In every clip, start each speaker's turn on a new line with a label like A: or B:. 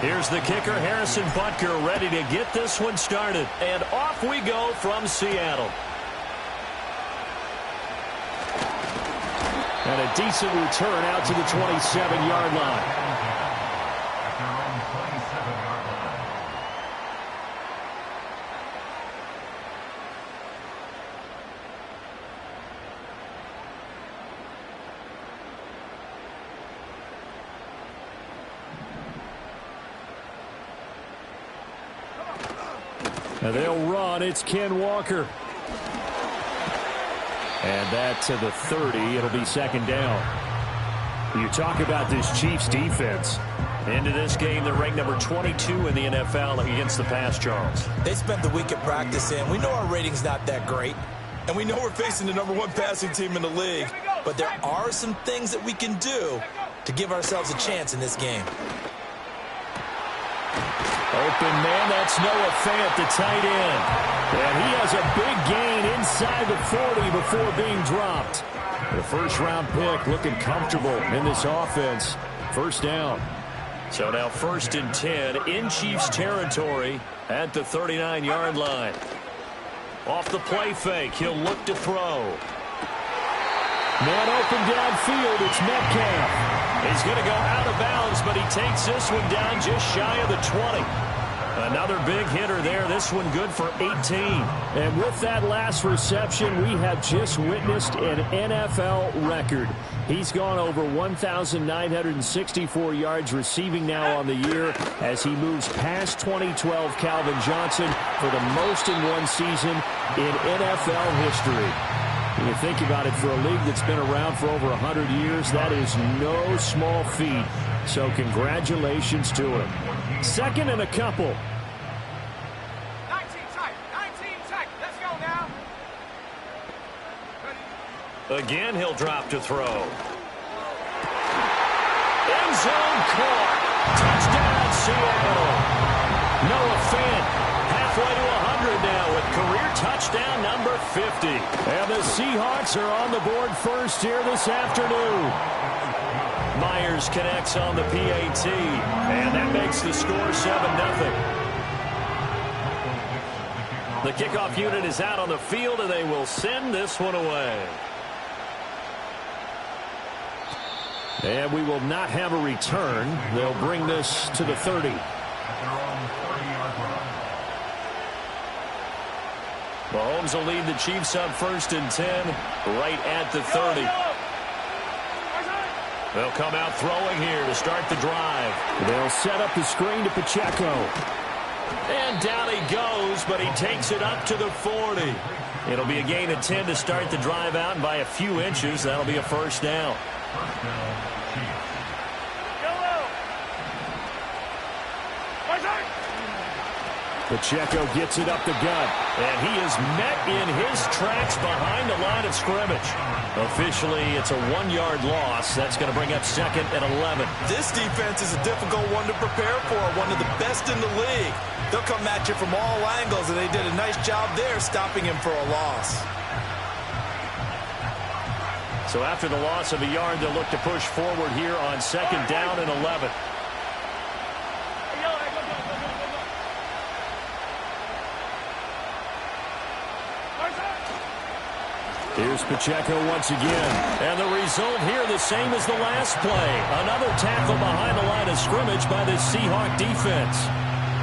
A: Here's the kicker, Harrison Butker, ready to get this one started. And off we go from Seattle. And a decent return out to the 27-yard line. And they'll run. It's Ken Walker. And that to the 30. It'll be second down. You talk about this Chiefs defense. Into this game, they're ranked number 22 in the NFL against the pass, Charles.
B: They spent the week at practice in. We know our rating's not that great. And we know we're facing the number 1 passing team in the league. But there are some things that we can do to give ourselves a chance in this game.
A: Open man, that's Noah Fant, the tight end. And he has a big gain inside the 40 before being dropped. The first-round pick looking comfortable in this offense. First down. So now 1st and 10 in Chiefs territory at the 39-yard line. Off the play fake, he'll look to throw. Man open downfield, it's Metcalf. He's going to go out of bounds, but he takes this one down just shy of the 20. Another big hitter there. This one good for 18. And with that last reception, we have just witnessed an NFL record. He's gone over 1,964 yards receiving now on the year as he moves past 2012 Calvin Johnson for the most in one season in NFL history. When you think about it, for a league that's been around for over 100 years, that is no small feat. So congratulations to him. Second and a couple.
C: 19 tight. Let's go now.
A: Again, he'll drop to throw. End zone caught. Touchdown, Seattle. Noah Fant halfway to 100 now with career touchdown number 50. And the Seahawks are on the board first here this afternoon. Myers connects on the PAT, and that makes the score 7-0. The kickoff unit is out on the field, and they will send this one away. And we will not have a return. They'll bring this to the 30. Mahomes will lead the Chiefs up 1st and 10, right at the 30. They'll come out throwing here to start the drive. They'll set up the screen to Pacheco. And down he goes, but he takes it up to the 40. It'll be a gain of 10 to start the drive out, and by a few inches, that'll be a first down. Pacheco gets it up the gut, and he is met in his tracks behind the line of scrimmage. Officially, it's a 1-yard loss. That's going to bring up 2nd and 11.
B: This defense is a difficult one to prepare for, one of the best in the league. They'll come at you from all angles, and they did a nice job there stopping him for a loss.
A: So after the loss of a yard, they'll look to push forward here on 2nd down and 11. Here's Pacheco once again. And the result here the same as the last play. Another tackle behind the line of scrimmage by the Seahawk defense.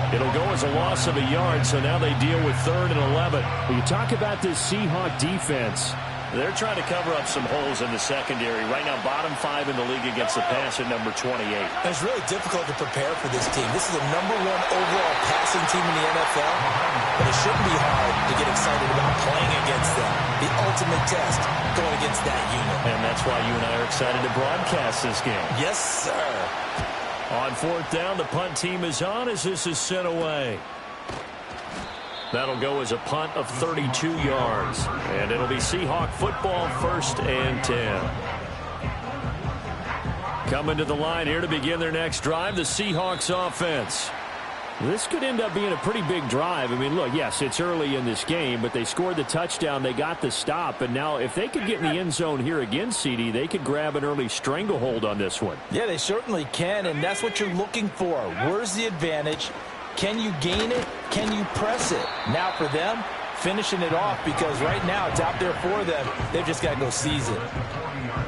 A: It'll go as a loss of a yard, so now they deal with 3rd and 11. When you talk about this Seahawk defense, they're trying to cover up some holes in the secondary. Right now, bottom 5 in the league against the pass at number 28.
B: It's really difficult to prepare for this team. This is the number 1 overall passing team in the NFL, but it shouldn't be hard to get excited about playing against them. The ultimate test going against that unit.
A: And that's why you and I are excited to broadcast this game.
B: Yes, sir.
A: On 4th down, the punt team is on as this is sent away. That'll go as a punt of 32 yards. And it'll be Seahawk football 1st and 10. Coming to the line here to begin their next drive, the Seahawks offense. This could end up being a pretty big drive. I mean, look, yes, it's early in this game, but they scored the touchdown. They got the stop. And now if they could get in the end zone here again, CD, they could grab an early stranglehold on this one.
B: Yeah, they certainly can, and that's what you're looking for. Where's the advantage? Can you gain it? Can you press it? Now for them, finishing it off, because right now it's out there for them. They've just got to go seize it.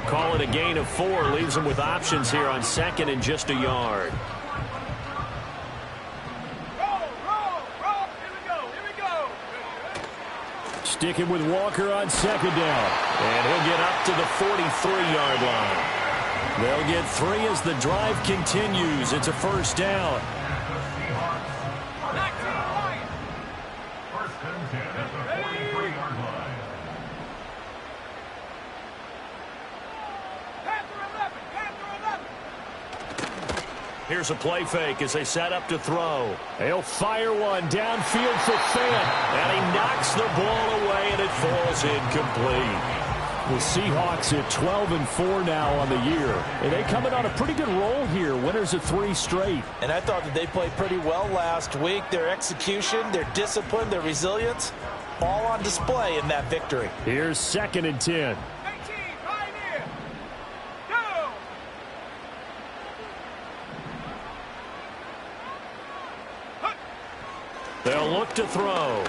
A: Call it a gain of 4. Leaves them with options here on 2nd and just a yard. Sticking with Walker on 2nd down. And he'll get up to the 43-yard line. They'll get 3 as the drive continues. It's a 1st down. Here's a play fake as they set up to throw. He'll fire one downfield for Fant. And he knocks the ball away, and it falls incomplete. The Seahawks at 12-4 now on the year. And they come in on a pretty good roll here. Winners of 3 straight.
B: And I thought that they played pretty well last week. Their execution, their discipline, their resilience, all on display in that victory.
A: Here's 2nd and 10. They'll look to throw.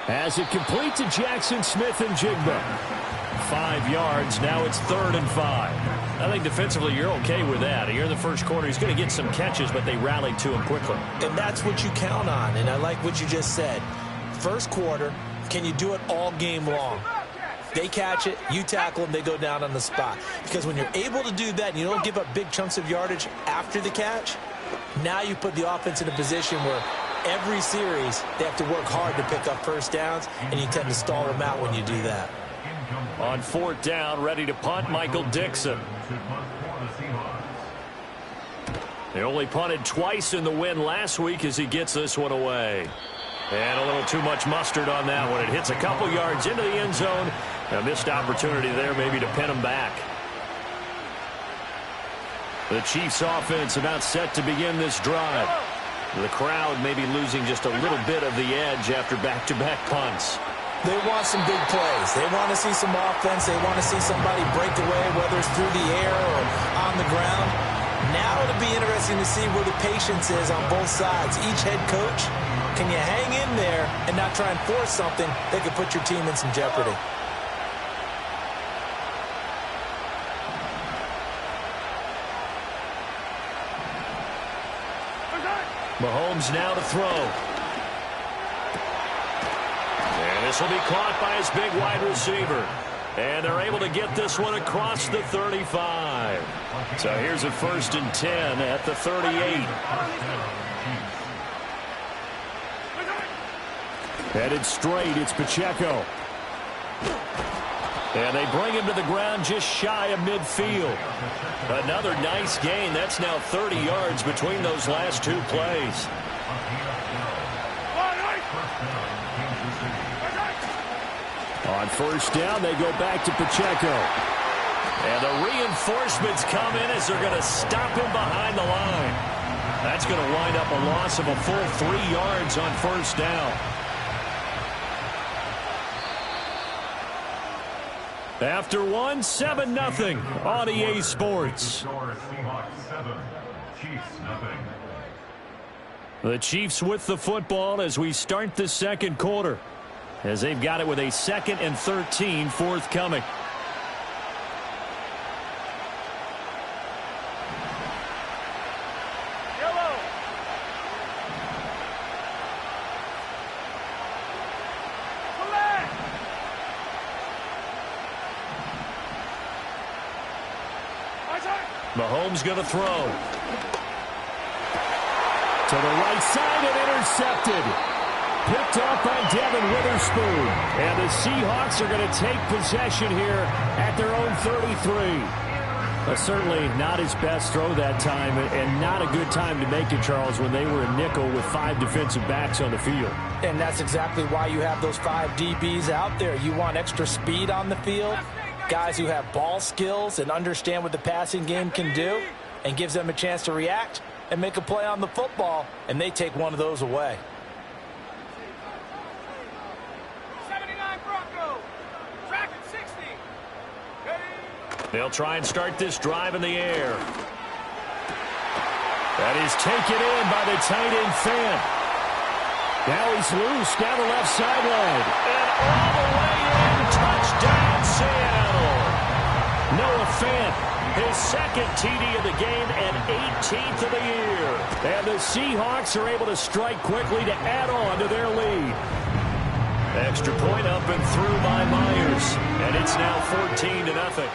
A: As it complete to Jackson Smith and Jigba. 5 yards. Now it's 3rd and 5. I think defensively you're okay with that. Here in the first quarter, he's going to get some catches, but they rallied to him quickly.
B: And that's what you count on, and I like what you just said. First quarter, can you do it all game long? They catch it, you tackle them, they go down on the spot. Because when you're able to do that and you don't give up big chunks of yardage after the catch, now you put the offense in a position where every series they have to work hard to pick up 1st downs, and you tend to stall them out when you do that.
A: On 4th down, ready to punt, Michael Dixon. They only punted twice in the win last week as he gets this one away. And a little too much mustard on that one. It hits a couple yards into the end zone. A missed opportunity there maybe to pin him back. The Chiefs offense about set to begin this drive. The crowd maybe losing just a little bit of the edge after back-to-back punts.
B: They want some big plays. They want to see some offense. They want to see somebody break away, whether it's through the air or on the ground. Now it'll be interesting to see where the patience is on both sides. Each head coach, can you hang in there and not try and force something that could put your team in some jeopardy?
A: Mahomes now to throw. And this will be caught by his big wide receiver. And they're able to get this one across the 35. So here's a 1st and 10 at the 38. Headed straight, it's Pacheco. And they bring him to the ground just shy of midfield. Another nice gain. That's now 30 yards between those last 2 plays. On 1st down, they go back to Pacheco. And the reinforcements come in as they're going to stop him behind the line. That's going to wind up a loss of a full 3 yards on 1st down. After 7-0 on EA Sports. The Chiefs with the football as we start the 2nd quarter, as they've got it with a 2nd and 13 forthcoming. Mahomes going to throw. To the right side and intercepted. Picked off by Devin Witherspoon. And the Seahawks are going to take possession here at their own 33. Certainly not his best throw that time, and not a good time to make it, Charles, when they were a nickel with 5 defensive backs on the field.
B: And that's exactly why you have those 5 DBs out there. You want extra speed on the field, guys who have ball skills and understand what the passing game can do, and gives them a chance to react. and make a play on the football, and they take one of those away.
C: 79 Bronco. Track at 60. Ready?
A: They'll try and start this drive in the air. That is taken in by the tight end Fant. Now he's loose down the left sideline. And all the way in, touchdown Seattle. Noah Fant, his second TD of the game and 18th of the year. And the Seahawks are able to strike quickly to add on to their lead. Extra point up and through by Myers. And it's now 14-0.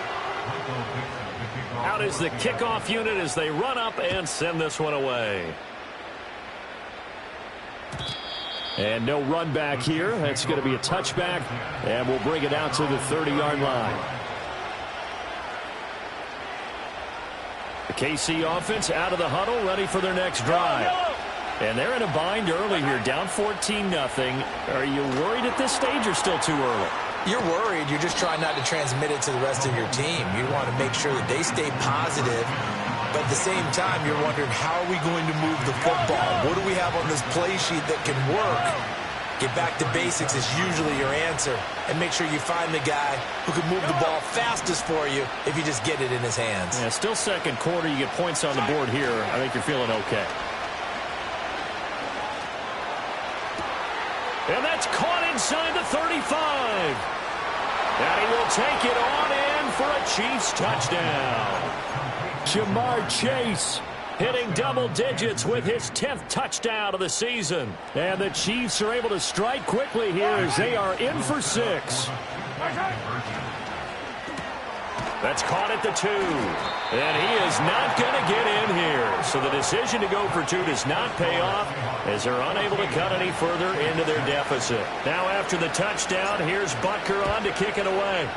A: Out is the kickoff unit as they run up and send this one away. And no run back here. That's going to be a touchback, and we'll bring it out to the 30-yard line. The KC offense out of the huddle, ready for their next drive. And they're in a bind early here, down 14-0. Are you worried at this stage or still too early?
B: You're worried. You're just trying not to transmit it to the rest of your team. You want to make sure that they stay positive. But at the same time, you're wondering, how are we going to move the football? What do we have on this play sheet that can work? Get back to basics is usually your answer. And make sure you find the guy who can move the ball fastest for you if you just get it in his hands.
A: Yeah, still second quarter. You get points on the board here. I think you're feeling okay. And that's caught inside the 35. And he will take it on in for a Chiefs touchdown. Jamar Chase hitting double digits with his 10th touchdown of the season. And the Chiefs are able to strike quickly here as they are in for 6. That's caught at the 2. And he is not going to get in here. So the decision to go for 2 does not pay off as they're unable to cut any further into their deficit. Now after the touchdown, here's Butker on to kick it away.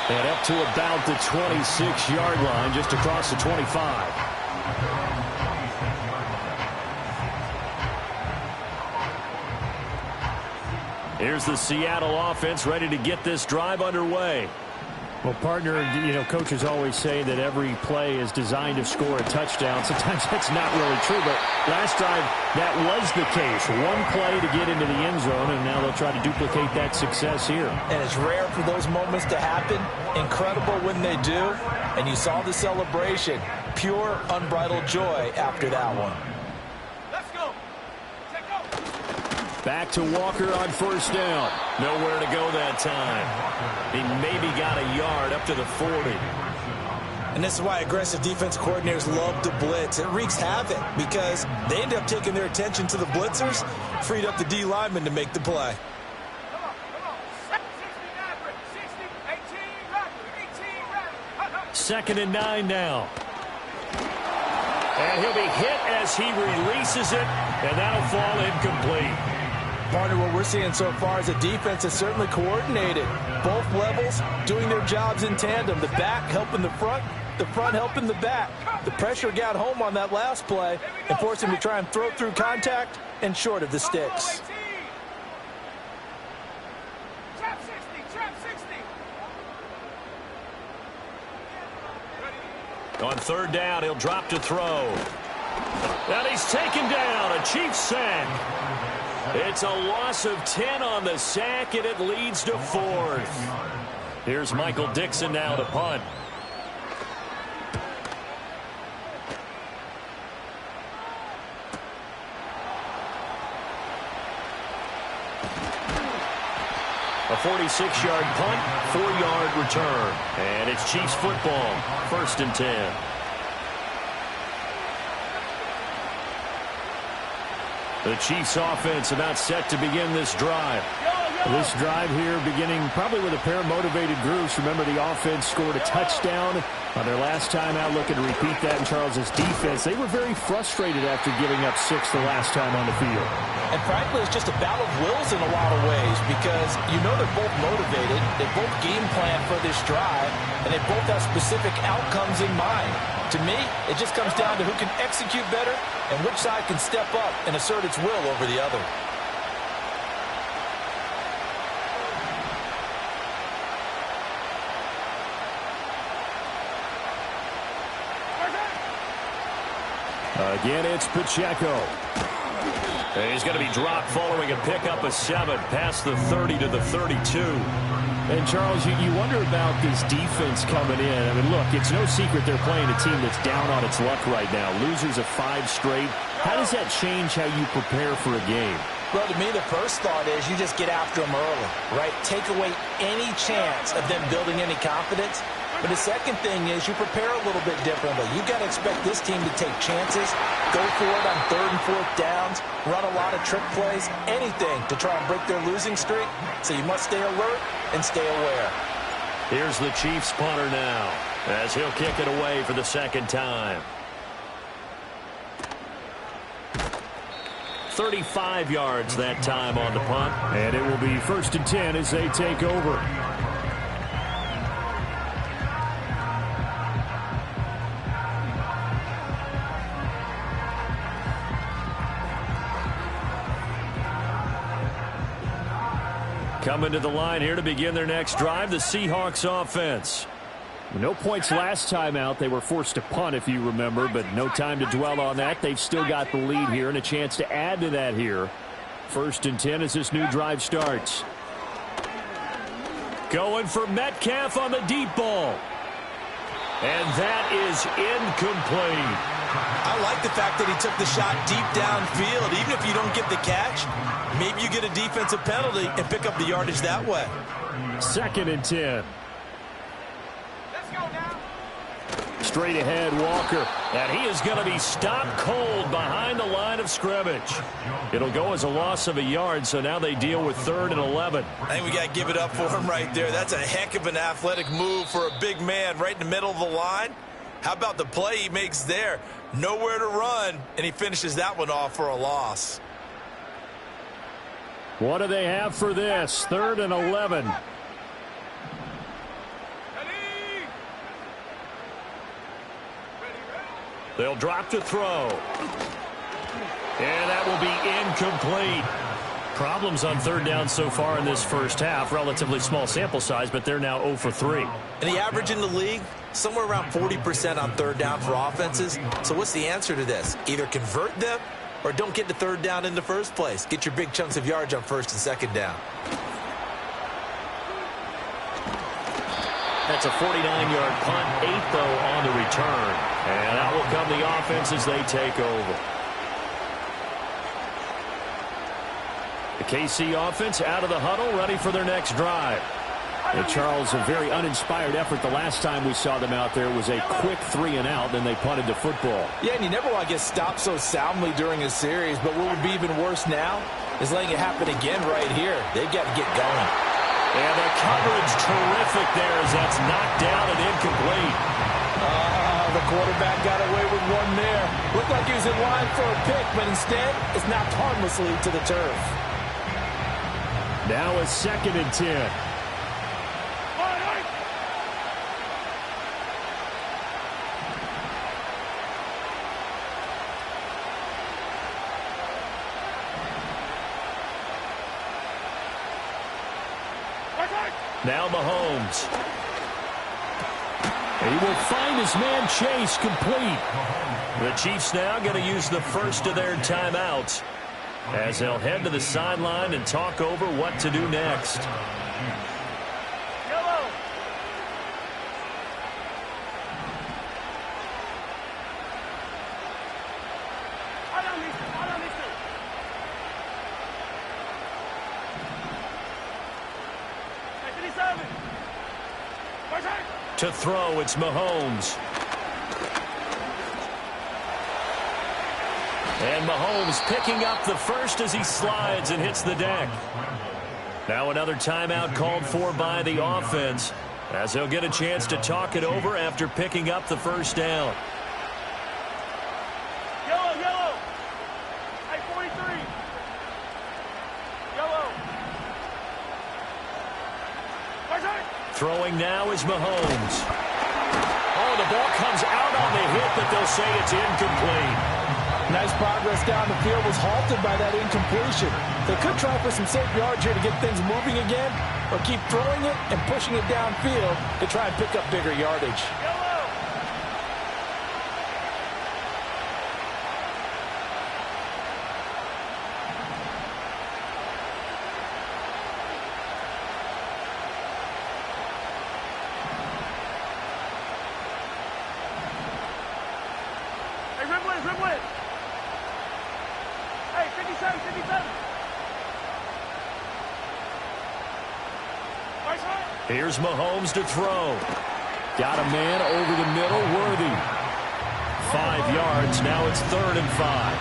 A: And up to about the 26-yard line, just across the 25. Here's the Seattle offense ready to get this drive underway. Well, partner, coaches always say that every play is designed to score a touchdown. Sometimes that's not really true, but last drive, that was the case. One play to get into the end zone, and now they'll try to duplicate that success here.
B: And it's rare for those moments to happen. Incredible when they do. And you saw the celebration. Pure, unbridled joy after that one.
C: Let's go. Take go.
A: Back to Walker on first down. Nowhere to go that time. He maybe got a yard up to the 40.
B: And this is why aggressive defense coordinators love to blitz. It wreaks havoc because they end up taking their attention to the blitzers, freed up the D lineman to make the play.
C: Come on. 60, 18,
A: 2nd and 9 now. And he'll be hit as he releases it, and that'll fall incomplete.
B: Partner, what we're seeing so far is a defense that's certainly coordinated. Both levels doing their jobs in tandem. The back helping the front helping the back. The pressure got home on that last play and forced him to try and throw through contact and short of the sticks.
C: Trap 60.
A: On 3rd down, he'll drop to throw. And he's taken down. A Chiefs sack. It's a loss of 10 on the sack, and it leads to 4th. Here's Michael Dixon now to punt. A 46-yard punt, 4-yard return. And it's Chiefs football, 1st and 10. The Chiefs offense about set to begin this drive. This drive here beginning probably with a pair of motivated groups. Remember, the offense scored a touchdown on their last time out. Looking to repeat that in Charles's defense. They were very frustrated after giving up 6 the last time on the field.
B: And frankly, it's just a battle of wills in a lot of ways because they're both motivated. They both game plan for this drive, and they both have specific outcomes in mind. To me, it just comes down to who can execute better and which side can step up and assert its will over the other.
A: Again, it's Pacheco. He's going to be dropped following a pickup of 7 past the 30 to the 32. And, Charles, you wonder about this defense coming in. I mean, look, it's no secret they're playing a team that's down on its luck right now. Losers of 5 straight. How does that change how you prepare for a game?
B: Well, to me, the first thought is you just get after them early, right? Take away any chance of them building any confidence. But the second thing is you prepare a little bit differently. You've got to expect this team to take chances, go for it on 3rd and 4th downs, run a lot of trick plays, anything to try and break their losing streak. So you must stay alert and stay aware.
A: Here's the Chiefs punter now as he'll kick it away for the second time. 35 yards that time on the punt. And it will be 1st and 10 as they take over. Coming to the line here to begin their next drive, the Seahawks offense. No points last time out. They were forced to punt, if you remember, but no time to dwell on that. They've still got the lead here and a chance to add to that here. 1st and 10 as this new drive starts. Going for Metcalf on the deep ball. And that is incomplete.
B: I like the fact that he took the shot deep downfield. Even if you don't get the catch, maybe you get a defensive penalty and pick up the yardage that way.
A: 2nd and 10.
C: Let's go now.
A: Straight ahead, Walker. And he is going to be stopped cold behind the line of scrimmage. It'll go as a loss of a yard, so now they deal with 3rd and 11.
B: I think we got to give it up for him right there. That's a heck of an athletic move for a big man right in the middle of the line. How about the play he makes there? Nowhere to run, and he finishes that one off for a loss.
A: What do they have for this? 3rd and 11. They'll drop to throw. And that will be incomplete. Problems on 3rd down so far in this first half. Relatively small sample size, but they're now 0 for 3.
B: And the average in the league, somewhere around 40% on 3rd down for offenses. So what's the answer to this? Either convert them or don't get to 3rd down in the first place. Get your big chunks of yards on 1st and 2nd down.
A: That's a 49-yard punt, 8 though on the return. And out will come the offense as they take over. The KC offense out of the huddle, ready for their next drive. And Charles, a very uninspired effort. The last time we saw them out there was a quick 3 and out, then they punted the football.
B: Yeah, and you never want to get stopped so soundly during a series, but what would be even worse now is letting it happen again right here. They've got to get going.
A: And the coverage terrific there as that's knocked down and incomplete.
B: The quarterback got away with one there. Looked like he was in line for a pick, but instead it's knocked harmlessly to the turf.
A: Now a 2nd and 10. Now Mahomes. He will find his man Chase complete. The Chiefs now going to use the first of their timeouts as they'll head to the sideline and talk over what to do next.
C: Yellow.
A: To throw, it's Mahomes. And Mahomes picking up the first as he slides and hits the deck. Now another timeout called for by the offense as they'll get a chance to talk it over after picking up the first down.
C: Yellow, yellow. Hey, 43. Yellow.
A: Throwing now is Mahomes. Oh, the ball comes out on the hit, but they'll say it's incomplete.
B: Nice progress down the field was halted by that incompletion. They could try for some safe yards here to get things moving again, or keep throwing it and pushing it downfield to try and pick up bigger yardage.
C: Yellow.
A: Here's Mahomes to throw. Got a man over the middle, Worthy. 5 yards. Now it's 3rd and 5.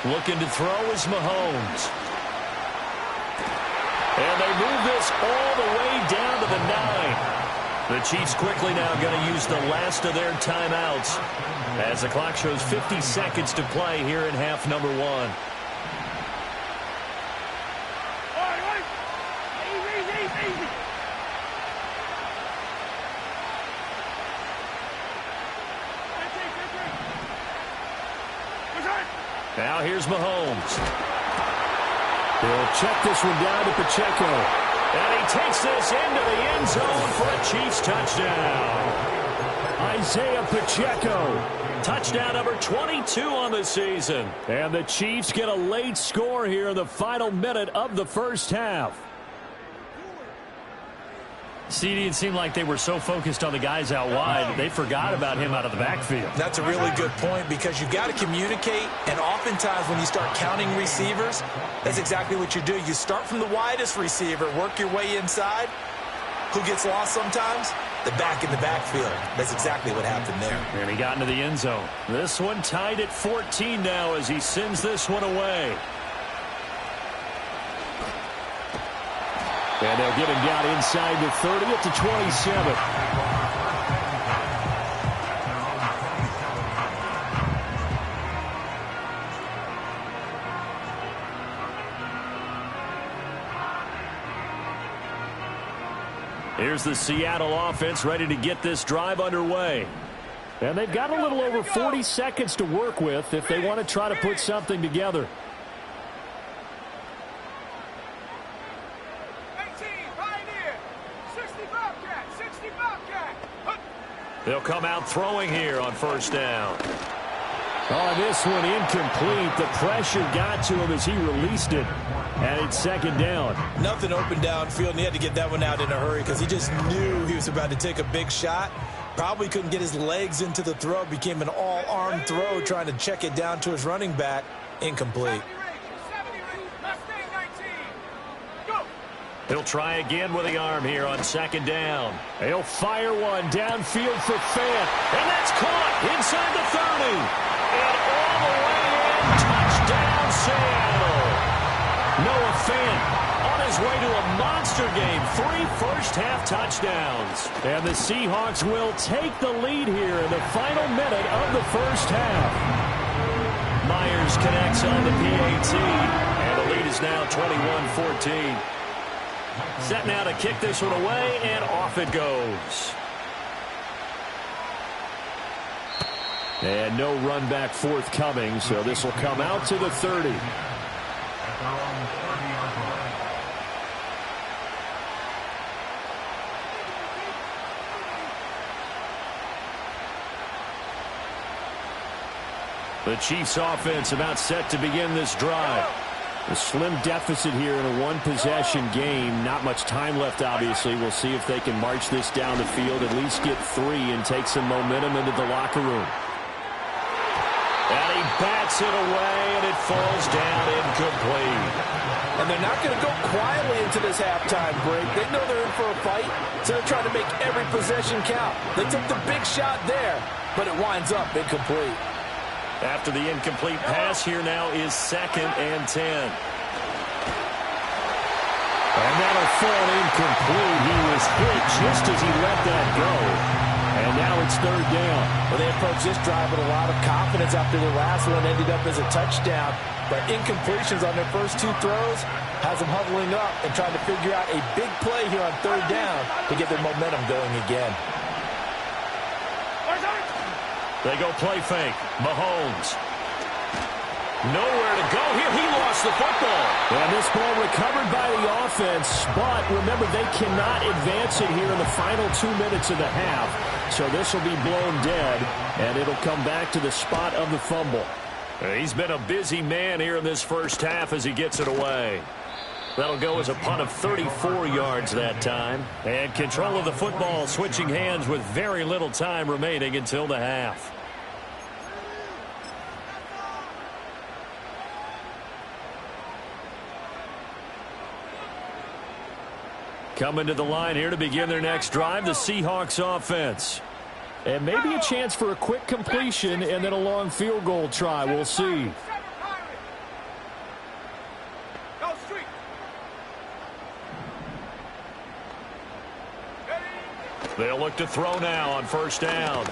A: Looking to throw is Mahomes. And they move this all the way down to the 9. The Chiefs quickly now going to use the last of their timeouts as the clock shows 50 seconds to play here in half number 1. Now here's Mahomes. He'll check this one down to Pacheco. And he takes this into the end zone for a Chiefs touchdown. Isaiah Pacheco. Touchdown number 22 on the season. And the Chiefs get a late score here in the final minute of the first half. CD, it seemed like they were so focused on the guys out wide, they forgot about him out of the backfield.
B: That's a really good point because you've got to communicate, and oftentimes when you start counting receivers, that's exactly what you do. You start from the widest receiver, work your way inside. Who gets lost sometimes? The back in the backfield. That's exactly what happened there.
A: And he got into the end zone. This one tied at 14 now as he sends this one away. And they'll get him down inside the 30 at the 27. Here's the Seattle offense ready to get this drive underway. And they've got a little over 40 seconds to work with if they want to try to put something together. They'll come out throwing here on first down. Oh, this one incomplete. The pressure got to him as he released it. And it's second down.
B: Nothing open downfield, and he had to get that one out in a hurry because he just knew he was about to take a big shot. Probably couldn't get his legs into the throw. Became an all-arm throw trying to check it down to his running back. Incomplete.
A: He'll try again with the arm here on second down. He'll fire one downfield for Fant. And that's caught inside the 30. And all the way in. Touchdown, Seattle. Noah Fant on his way to a monster game. 3 first-half touchdowns. And the Seahawks will take the lead here in the final minute of the first half. Myers connects on the PAT. And the lead is now 21-14. Set now to kick this one away, and off it goes. And no run back forthcoming, so this will come out to the 30. The Chiefs offense about set to begin this drive. A slim deficit here in a one-possession game. Not much time left, obviously. We'll see if they can march this down the field, at least get 3 and take some momentum into the locker room. And he bats it away, and it falls down incomplete.
B: And they're not going to go quietly into this halftime break. They know they're in for a fight, so they're trying to make every possession count. They took the big shot there, but it winds up incomplete.
A: After the incomplete pass, here now is 2nd and 10. And that'll fall incomplete. He was hit just as he let that go. And now it's 3rd down.
B: Well, they approached this drive with a lot of confidence after the last one ended up as a touchdown. But incompletions on their first 2 throws has them huddling up and trying to figure out a big play here on 3rd down to get their momentum going again.
A: They go play fake. Mahomes. Nowhere to go here. He lost the football. And this ball recovered by the offense. But remember, they cannot advance it here in the final 2 minutes of the half. So this will be blown dead. And it'll come back to the spot of the fumble. He's been a busy man here in this first half as he gets it away. That'll go as a punt of 34 yards that time. And control of the football switching hands with very little time remaining until the half. Coming to the line here to begin their next drive, the Seahawks offense. And maybe a chance for a quick completion and then a long field goal try. We'll see. They'll look to throw now on first down.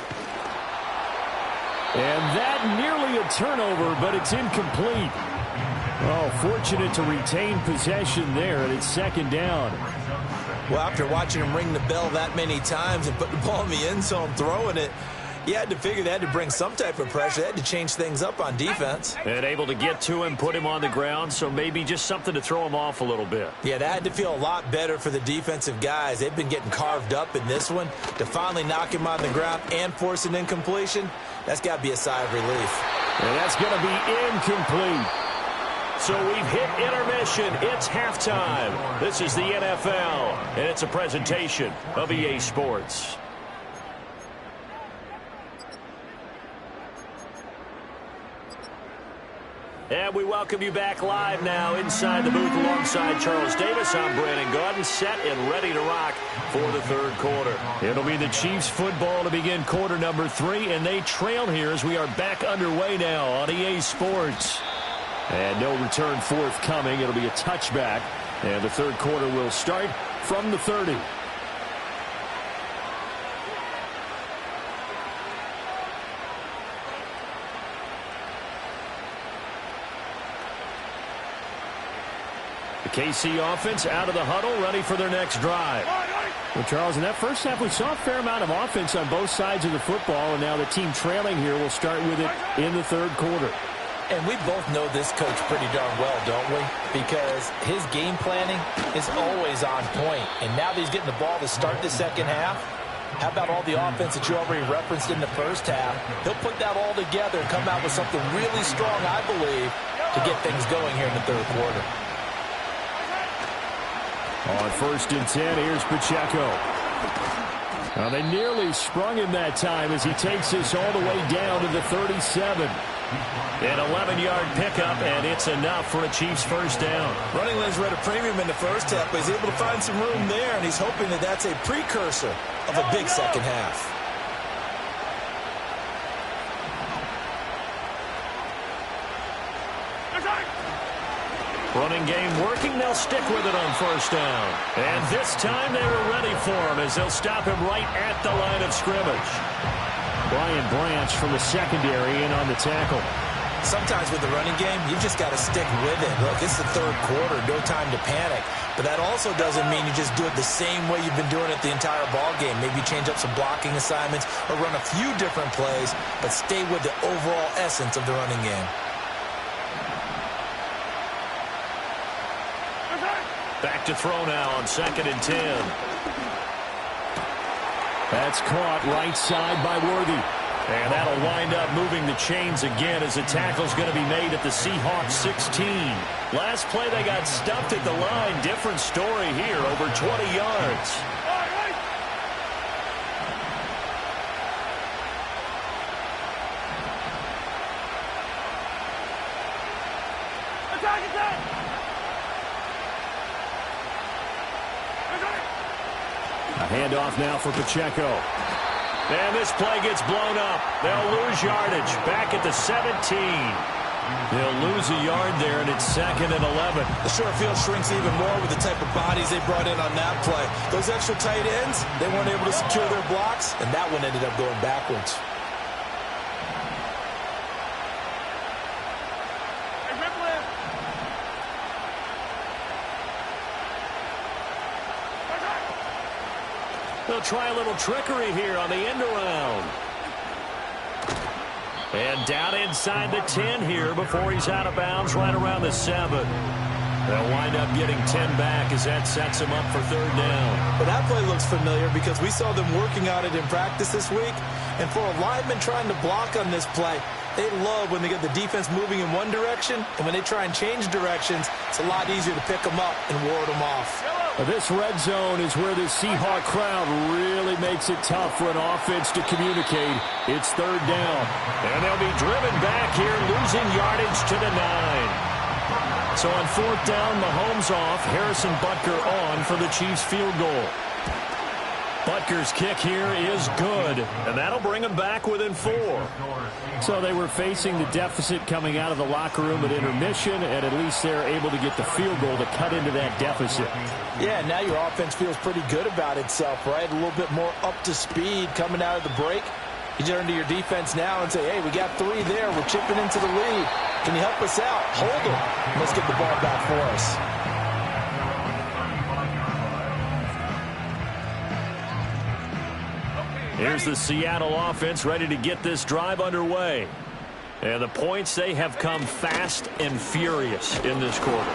A: And that nearly a turnover, but it's incomplete. Oh, fortunate to retain possession there, and it's second down.
B: Well, after watching him ring the bell that many times and put the ball in the end zone throwing it, you had to figure they had to bring some type of pressure. They had to change things up on defense.
A: And able to get to him, put him on the ground, so maybe just something to throw him off a little bit.
B: Yeah, that had to feel a lot better for the defensive guys. They've been getting carved up in this one. To finally knock him on the ground and force an incompletion, that's got to be a sigh of relief.
A: And that's going to be incomplete. So we've hit intermission. It's halftime. This is the NFL, and it's a presentation of EA Sports. And we welcome you back live now inside the booth alongside Charles Davis. I'm Brandon Gaudin, set and ready to rock for the third quarter. It'll be the Chiefs football to begin quarter number 3, and they trail here as we are back underway now on EA Sports. And no return forthcoming. It'll be a touchback, and the third quarter will start from the 30. The KC offense out of the huddle, ready for their next drive. Well, Charles, in that first half, we saw a fair amount of offense on both sides of the football, and now the team trailing here will start with it in the third quarter.
B: And we both know this coach pretty darn well, don't we? Because his game planning is always on point. And now that he's getting the ball to start the second half, how about all the offense that you already referenced in the first half? He'll put that all together and come out with something really strong, I believe, to get things going here in the third quarter.
A: On first and 10, here's Pacheco. Now they nearly sprung him that time as he takes this all the way down to the 37. An 11-yard pickup, and it's enough for a Chiefs first down.
B: Running lanes were at a premium in the first half, but he's able to find some room there, and he's hoping that that's a precursor of a big second half.
A: Running game working. They'll stick with it on first down. And this time they were ready for him as they'll stop him right at the line of scrimmage. Brian Branch from the secondary in on the tackle.
B: Sometimes with the running game, you've just got to stick with it. Look, it's the third quarter, no time to panic. But that also doesn't mean you just do it the same way you've been doing it the entire ball game. Maybe change up some blocking assignments or run a few different plays, but stay with the overall essence of the running game.
A: Back to throw now on second and 10. That's caught right side by Worthy. And that'll wind up moving the chains again as the tackle's going to be made at the Seahawks 16. Last play they got stuffed at the line. Different story here, over 20 yards. A handoff now for Pacheco. And this play gets blown up. They'll lose yardage back at the 17. They'll lose a yard there, and it's second and 11.
B: The short field shrinks even more with the type of bodies they brought in on that play. Those extra tight ends, they weren't able to secure their blocks, and that one ended up going backwards.
A: They'll try a little trickery here on the end around. And down inside the 10 here before he's out of bounds right around the 7. They'll wind up getting 10 back as that sets them up for third down.
B: Well, that play looks familiar because we saw them working on it in practice this week. And for a lineman trying to block on this play, they love when they get the defense moving in one direction. And when they try and change directions, it's a lot easier to pick them up and ward them off.
A: This red zone is where the Seahawk crowd really makes it tough for an offense to communicate. It's third down. And they'll be driven back here, losing yardage to the 9. So on fourth down, Mahomes off, Harrison Butker on for the Chiefs field goal. Butker's kick here is good, and that'll bring them back within 4. So they were facing the deficit coming out of the locker room at intermission, and at least they're able to get the field goal to cut into that deficit.
B: Yeah, now your offense feels pretty good about itself, right? A little bit more up to speed coming out of the break. You turn to your defense now and say, hey, we got 3 there. We're chipping into the lead. Can you help us out? Hold them. Let's get the ball back for us.
A: Here's the Seattle offense ready to get this drive underway. And the points, they have come fast and furious in this quarter.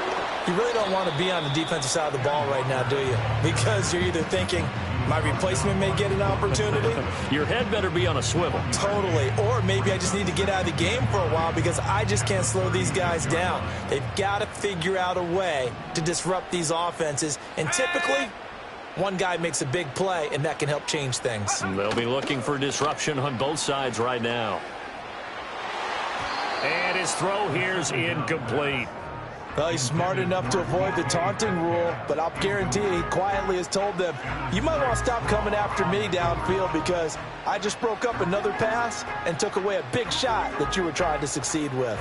B: You really don't want to be on the defensive side of the ball right now, do you? Because you're either thinking, my replacement may get an opportunity.
A: Your head better be on a swivel.
B: Totally. Or maybe I just need to get out of the game for a while because I just can't slow these guys down. They've got to figure out a way to disrupt these offenses. And typically, one guy makes a big play, and that can help change things.
A: And they'll be looking for disruption on both sides right now. And his throw here's incomplete.
B: Well, he's smart enough to avoid the taunting rule, but I'll guarantee he quietly has told them, you might want to stop coming after me downfield because I just broke up another pass and took away a big shot that you were trying to succeed with.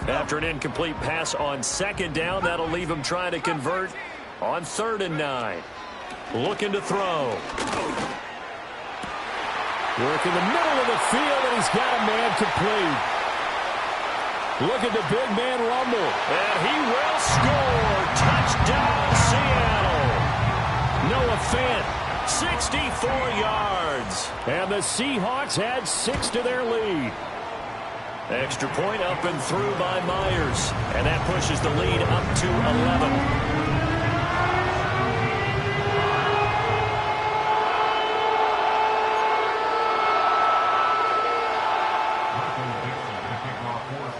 A: After an incomplete pass on second down, that'll leave him trying to convert on 3rd and 9. Looking to throw. Work in the middle of the field, and he's got a man complete. Look at the big man rumble. And he will score. Touchdown, Seattle. Noah Fant, 64 yards. And the Seahawks add 6 to their lead. Extra point up and through by Myers. And that pushes the lead up to 11.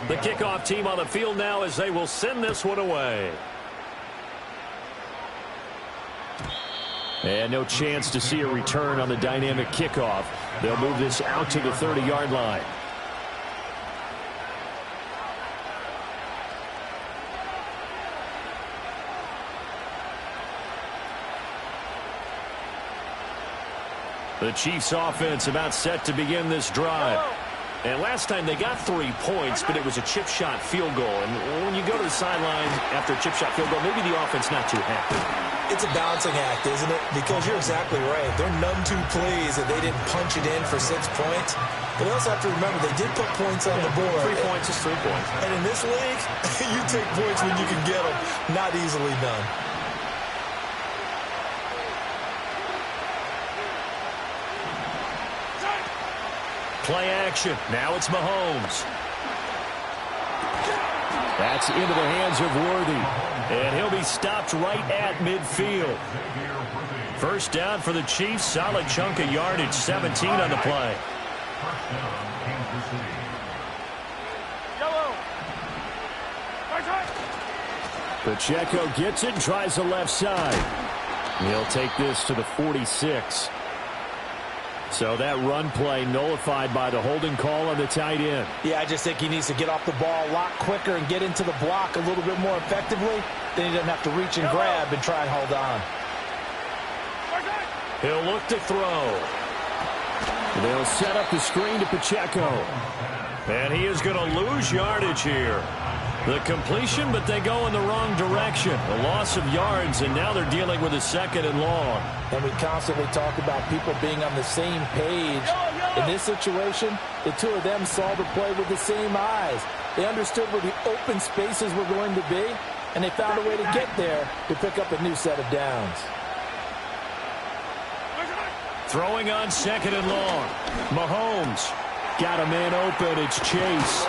A: The kickoff team on the field now as they will send this one away. And no chance to see a return on the dynamic kickoff. They'll move this out to the 30-yard line. The Chiefs offense about set to begin this drive. And last time they got 3 points, but it was a chip shot field goal. And when you go to the sideline after a chip shot field goal, maybe the offense not too happy.
B: It's a balancing act, isn't it? Because you're exactly right. They're none too pleased that they didn't punch it in for 6 points. But they also have to remember they did put points on the board.
A: 3 points is 3 points.
B: And in this league, you take points when you can get them. Not easily done.
A: Play action. Now it's Mahomes. That's into the hands of Worthy. And he'll be stopped right at midfield. First down for the Chiefs. Solid chunk of yardage. 17 on the play. Pacheco gets it and tries the left side. He'll take this to the 46. So that run play nullified by the holding call on the tight end.
B: Yeah, I just think he needs to get off the ball a lot quicker and get into the block a little bit more effectively. Then he doesn't have to reach and grab and try and hold on.
A: He'll look to throw. They'll set up the screen to Pacheco. And he is going to lose yardage here. The completion, but they go in the wrong direction. A loss of yards, and now they're dealing with a 2nd and long.
B: And we constantly talk about people being on the same page. In this situation, the two of them saw the play with the same eyes. They understood where the open spaces were going to be, and they found a way to get there to pick up a new set of downs.
A: Throwing on 2nd and long. Mahomes got a man open. It's Chase.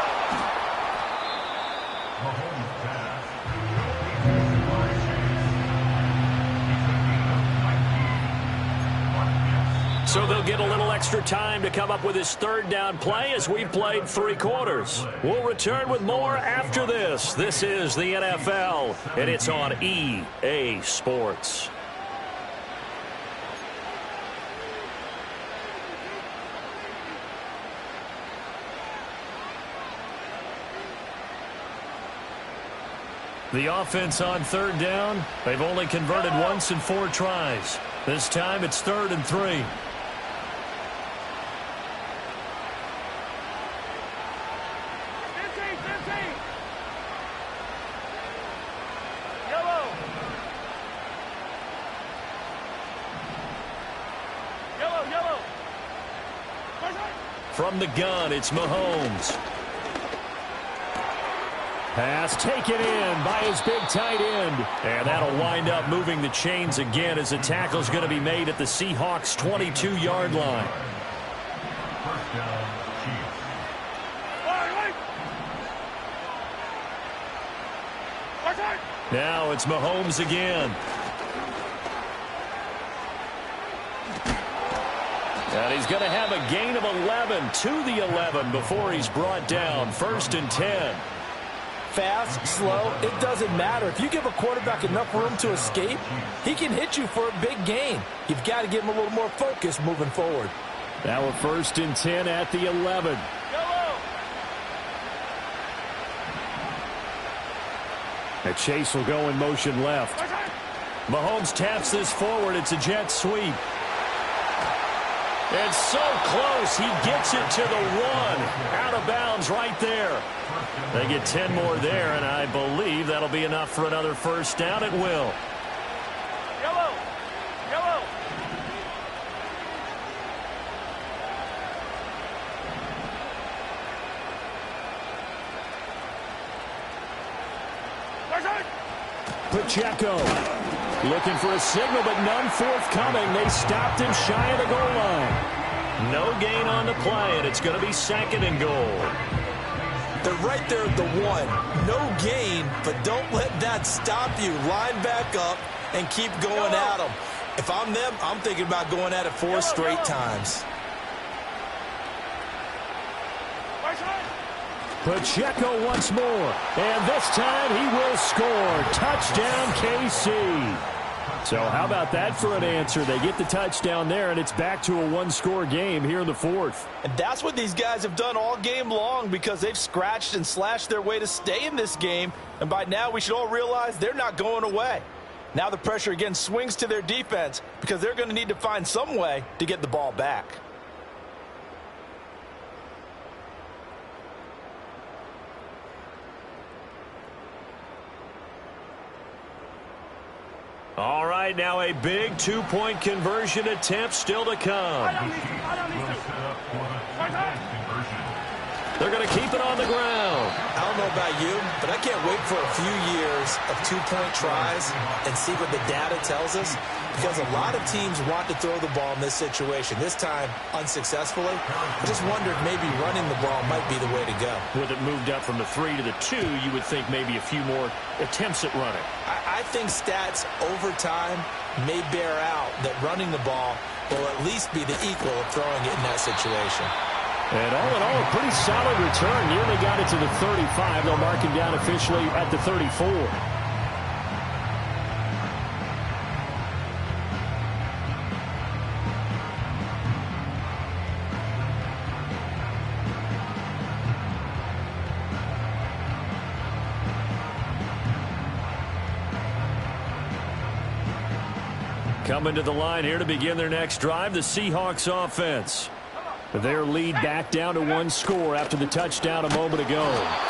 A: So they'll get a little extra time to come up with his 3rd down play as we've played 3 quarters. We'll return with more after this. This is the NFL, and it's on EA Sports. The offense on 3rd down, they've only converted once in 4 tries. This time it's 3rd and 3. From the gun, it's Mahomes. Pass taken in by his big tight end. And that'll wind up moving the chains again as the tackle's going to be made at the Seahawks' 22-yard line. Now it's Mahomes again. And he's going to have a gain of 11 to the 11 before he's brought down. 1st and 10.
B: Fast, slow, it doesn't matter. If you give a quarterback enough room to escape, he can hit you for a big gain. You've got to give him a little more focus moving forward.
A: Now we're 1st and 10 at the 11. And Chase will go in motion left. Mahomes taps this forward. It's a jet sweep. It's so close. He gets it to the 1. Out of bounds right there. They get 10 more there, and I believe that'll be enough for another 1st down. It will.
C: Yellow. Yellow.
A: Pacheco looking for a signal, but none forthcoming. They stopped him shy of the goal line. No gain on the play, and it's going to be 2nd and goal.
B: They're right there at the 1. No gain, but don't let that stop you. Line back up and keep going at them. If I'm them, I'm thinking about going at it 4 straight times.
A: Pacheco once more, and this time he will score. Touchdown, KC. So how about that for an answer? They get the touchdown there, and it's back to a 1-score game here in the 4th.
D: And that's what these guys have done all game long because they've scratched and slashed their way to stay in this game. And by now, we should all realize they're not going away. Now the pressure again swings to their defense because they're going to need to find some way to get the ball back.
A: All right, now a big 2-point conversion attempt still to come. They're going to keep it on the ground.
B: I don't know about you, but I can't wait for a few years of 2-point tries and see what the data tells us, because a lot of teams want to throw the ball in this situation. This time, unsuccessfully. I just wondered maybe running the ball might be the way to go.
A: With it moved up from the 3 to the 2, you would think maybe a few more attempts at running.
B: I think stats over time may bear out that running the ball will at least be the equal of throwing it in that situation.
A: And all in all, a pretty solid return. Nearly got it to the 35. They'll mark him down officially at the 34. Coming to the line here to begin their next drive, the Seahawks offense. Their lead back down to 1 score after the touchdown a moment ago.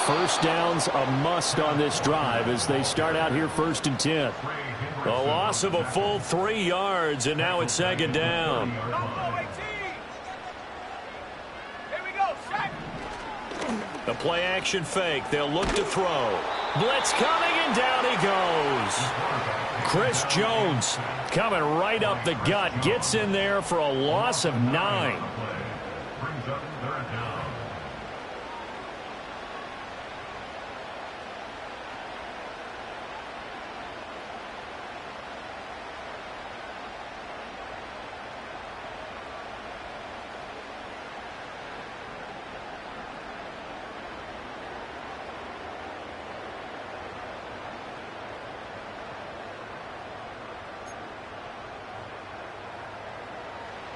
A: 1st down's a must on this drive as they start out here 1st and 10. A loss of a full 3 yards, and now it's 2nd down. The play action fake. They'll look to throw. Blitz coming And down he goes. Chris Jones coming right up the gut. Gets in there for a loss of 9.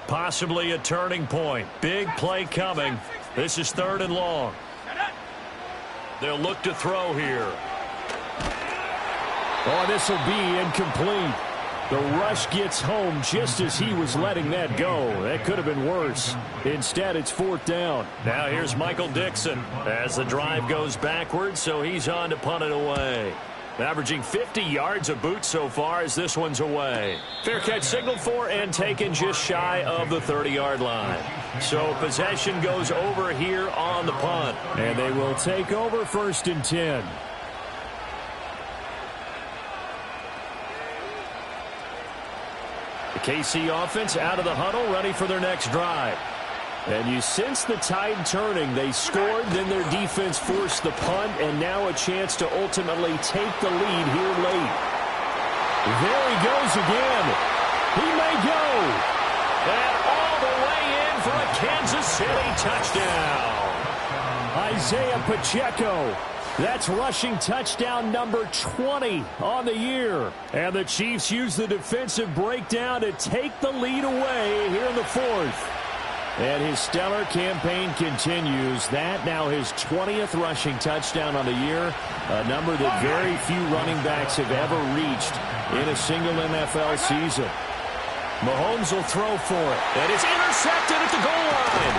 A: Possibly a turning point. Big play coming. This is 3rd and long. They'll look to throw here. Oh, this will be incomplete. The rush gets home just as he was letting that go. That could have been worse. Instead, it's 4th down. Now here's Michael Dixon as the drive goes backwards, so he's on to punt it away. Averaging 50 yards a boot so far as this one's away. Fair catch signaled for and taken just shy of the 30-yard line. So possession goes over here on the punt. And they will take over 1st and 10. The KC offense out of the huddle, ready for their next drive. And you sense the tide turning. They scored, then their defense forced the punt, and now a chance to ultimately take the lead here late. There he goes again. He may go. And all the way in for a Kansas City touchdown. Isaiah Pacheco. That's rushing touchdown number 20 on the year. And the Chiefs use the defensive breakdown to take the lead away here in the 4th. And his stellar campaign continues. That now his 20th rushing touchdown on the year, a number that very few running backs have ever reached in a single NFL season. Mahomes will throw for it, and it's intercepted at the goal line.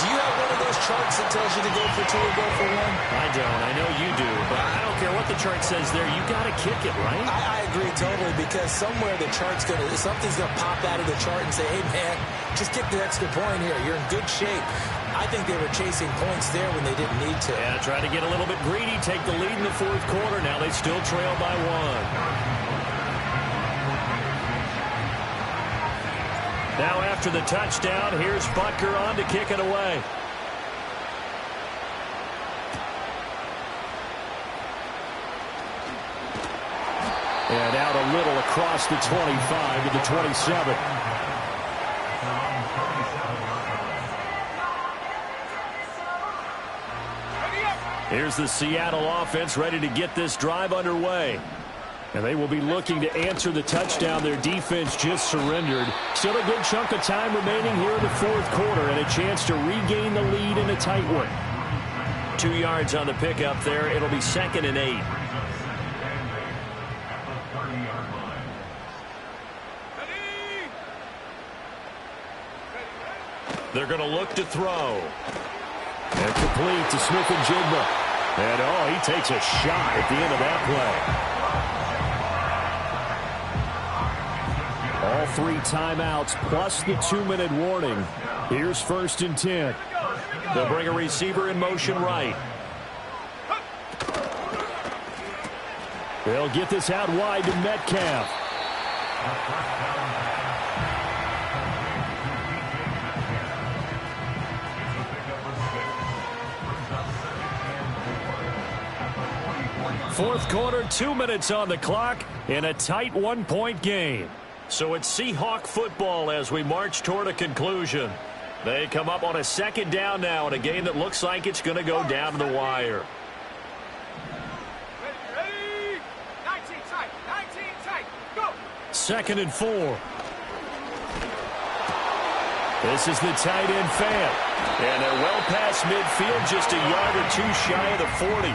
B: Do you have one of those charts that tells you to go for 2 or go for 1?
A: I don't. I know you do, but I don't care what the chart says there. You got to kick it, right?
B: I agree totally, because somewhere the chart's something's gonna pop out of the chart and say, hey man, just kick the extra point here. You're in good shape. I think they were chasing points there when they didn't need to.
A: Yeah, try to get a little bit greedy, take the lead in the 4th quarter. Now they still trail by 1. Now after the touchdown, here's Butker on to kick it away. And out a little across the 25 to the 27. Here's the Seattle offense ready to get this drive underway. And they will be looking to answer the touchdown their defense just surrendered. Still a good chunk of time remaining here in the 4th quarter and a chance to regain the lead in a tight one. 2 yards on the pickup there. It'll be 2nd and 8. They're going to look to throw. And complete to Smith and Jigba. And oh, he takes a shot at the end of that play. All 3 timeouts plus the 2-minute warning. Here's 1st and 10. They'll bring a receiver in motion right. They'll get this out wide to Metcalf. Fourth quarter, 2 minutes on the clock in a tight 1-point game. So it's Seahawk football as we march toward a conclusion. They come up on a 2nd down now in a game that looks like it's going to go down to the wire.
C: Ready? 19 tight, go!
A: 2nd and 4. This is the tight end fan. And they're well past midfield, just a yard or 2 shy of the 40.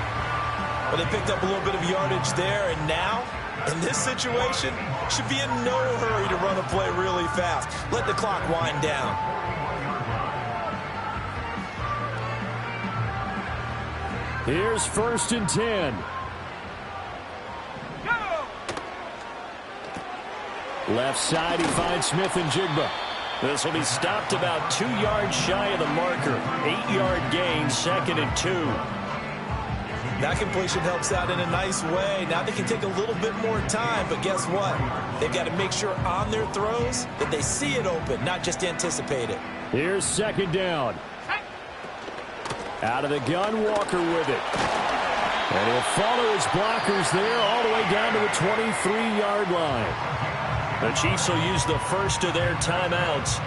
B: Well, they picked up a little bit of yardage there, and now, in this situation, should be in no hurry to run a play really fast. Let the clock wind down.
A: Here's 1st and 10.
C: Go!
A: Left side, he finds Smith and Jigba. This will be stopped about 2 yards shy of the marker. 8-yard gain, 2nd and 2.
B: That completion helps out in a nice way. Now they can take a little bit more time, but guess what? They've got to make sure on their throws that they see it open, not just anticipate it.
A: Here's second down. Out of the gun, Walker with it. And he'll follow his blockers there all the way down to the 23-yard line. The Chiefs will use the first of their timeouts.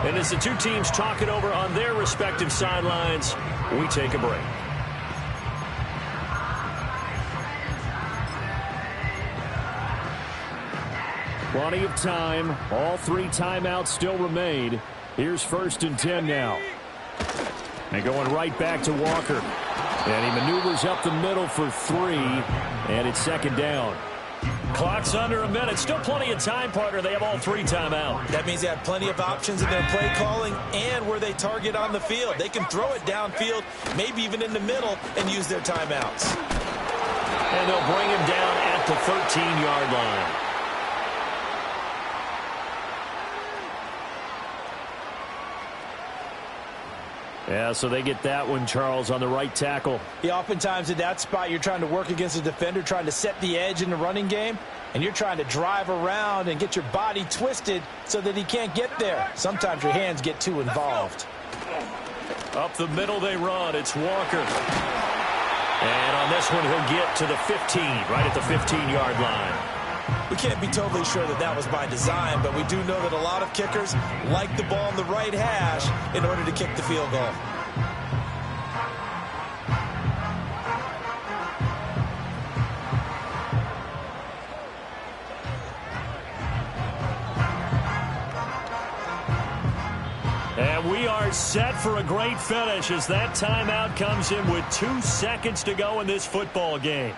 A: And as the two teams talk it over on their respective sidelines, we take a break. Plenty of time. All three timeouts still remain. Here's 1st and 10 now. And going right back to Walker. And he maneuvers up the middle for 3. And it's second down. Clock's under a minute. Still plenty of time, partner. They have all three timeouts.
B: That means they have plenty of options in their play calling and where they target on the field. They can throw it downfield, maybe even in the middle, and use their timeouts.
A: And they'll bring him down at the 13-yard line. Yeah, so they get that one, Charles, on the right tackle.
B: Yeah, oftentimes in that spot, you're trying to work against a defender, trying to set the edge in the running game, and you're trying to drive around and get your body twisted so that he can't get there. Sometimes your hands get too involved.
A: Up the middle they run. It's Walker. And on this one, he'll get to the 15, right at the 15-yard line.
B: We can't be totally sure that that was by design, but we do know that a lot of kickers like the ball in the right hash in order to kick the field goal.
A: And we are set for a great finish as that timeout comes in with 2 seconds to go in this football game.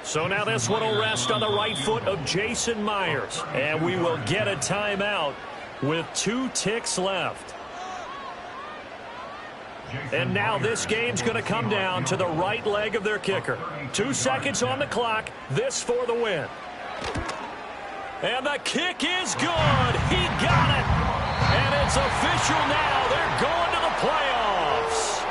A: So now this one will rest on the right foot of Jason Myers. And we will get a timeout with 2 ticks left. And now this game's going to come down to the right leg of their kicker. 2 seconds on the clock. This for the win. And the kick is good. He got it. And it's official now. They're going to the playoffs.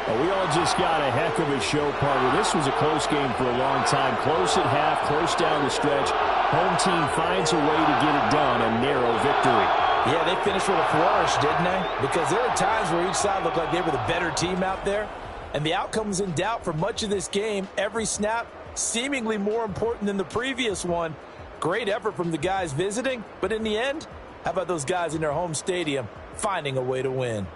A: Well, we all just got a heck of a show, partner. This was a close game for a long time. Close at half, close down the stretch. Home team finds a way to get it done. A narrow victory.
B: Yeah, they finished with a flourish, didn't they? Because there are times where each side looked like they were the better team out there. And the outcome was in doubt for much of this game. Every snap seemingly more important than the previous one. Great effort from the guys visiting. But in the end, how about those guys in their home stadium finding a way to win?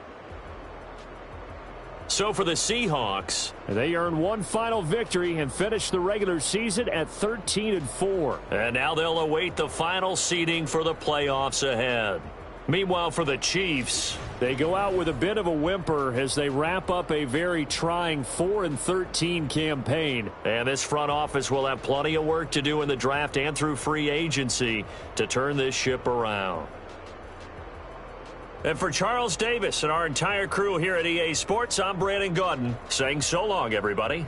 A: So for the Seahawks, they earn one final victory and finish the regular season at 13-4. And now they'll await the final seeding for the playoffs ahead. Meanwhile, for the Chiefs, they go out with a bit of a whimper as they wrap up a very trying 4-13 campaign. And this front office will have plenty of work to do in the draft and through free agency to turn this ship around. And for Charles Davis and our entire crew here at EA Sports, I'm Brandon Gaudin saying so long, everybody.